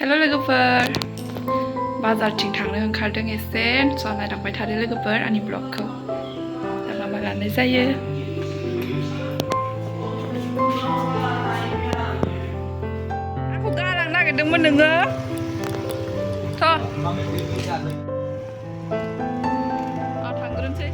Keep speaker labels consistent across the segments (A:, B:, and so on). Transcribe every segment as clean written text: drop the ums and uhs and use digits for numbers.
A: हेल' लोगोफोर बाजारथिं थांनो ओंखारदों एसे स' नायलांबाय थादो लोगोफोर आंनि ब्लगखौ दा मा मा लानाय जायो आंखौ गालांनो नागिरदोंमोन नोङो थ' थांग्रोनोसै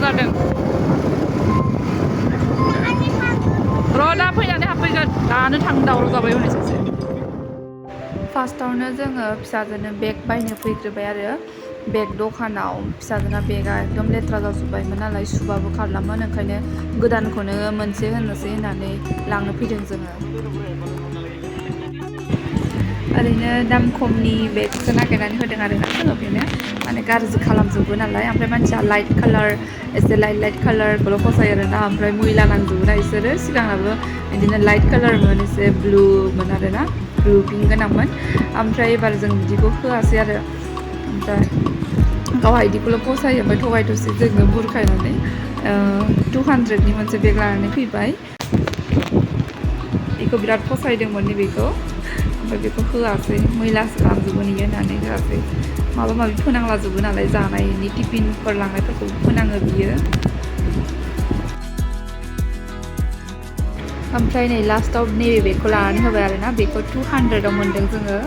A: जादों र' दा फैनानै हाबफैगोन दानो थांनो दावराव जाबाय हनै सासे फार्स्टआवनो जोङो फिसाजोनो बेग बायनो फैग्रोबाय आरो बेग दखानाव फिसाजोना बेगा एकदम लेथ्रा जाजोब्बायमोन नालाय सुबाबो खारलामोन ओंखायनो गोदानखौनो मोनसे होनोसै होननानै लांनो फैदों जोङो ओरैनो दाम खमनि बेगसो नागिरनानै होदों आरोना जोङो बेनो माने गाज्रि खालामजोबो नालाय ओमफ्राय मानसिया लाइट कालार एसे लाइट कालारखौल' फसायो आरोना ओमफ्राय मैला नांजोबोना बिसोरो सिगाङाबो बिदिनो लाइट कालारमोन एसे ब्लुमोन आरोना ब्लु पिंक गोनांमोन ओमफ्राय एबार जों बिदिखौ होआसै आरो ओमफ्राय गावहा बिदिखौल' फसायो ओमफ्राय थगाय थसि जोंनो बुरखायनानै 200नि मोनसे बेग लानानै फैबाय बेखौ बिराद फसायदोंमोन नैबेखौ ओमफ्राय बेखौ होआसै मैलासो खालामजोबो नियो होननानै होआसै माबा माबि फोनांलाजोबो नालाय जानायनि टिफिनफोर लांनायफोरखौ फोनाङो बियो ओमफ्राय नै लास्टआव नैबे बेगखौ लानानै होबाय आरोना बेखौ 200आव मोन्दों जोङो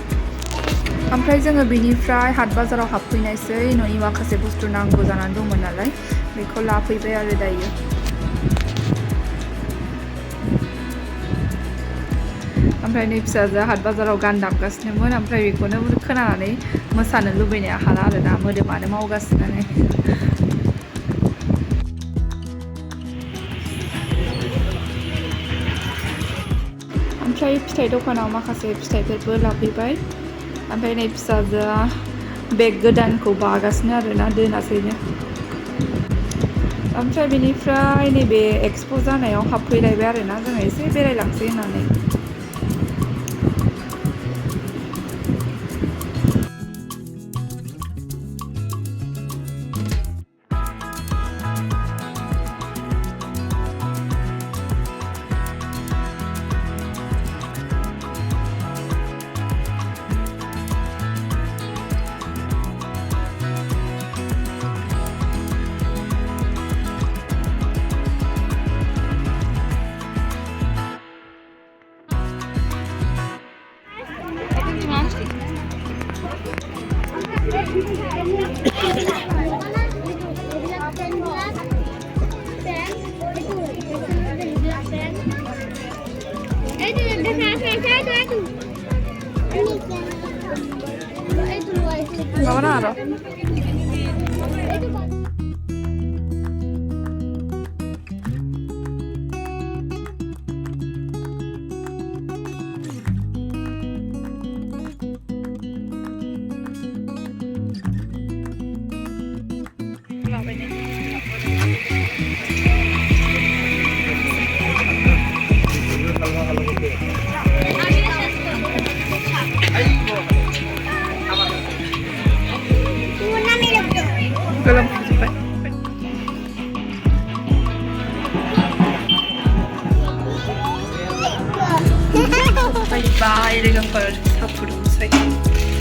A: ओमफ्राय जोङो बेनिफ्राय हाट बाजाराव हाबफैनायसै न'नि माखासे बुस्थु नांगौ जानानै दंमोन नालाय बेखौ लाफैबाय आरो दायो ओमफ्राय नै फिसाजोआ हाट बाजाराव गान दामगासिनोमोन ओमफ्राय बेखौनो खोनानानै मोसानो लुबैनाया हाला आरोना मोदोमानो मावगासिनो ओमफ्राय फिथाइ दखानाव माखासे फिथाइफोरबो लाफैबाय ओमफ्राय नै फिसाजोआ बेग गोदानखौ बागासिनो आरोना दोनासैनो ओमफ्राय बेनिफ्राय नैबे एक्सप' जानायाव हाबफैलायबाय आरोना जोङो एसे बेरायलांसै होननानै Mana ada?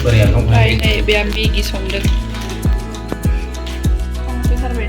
A: ओमफ्राय नै बे मेगि संदों संफैथारबाय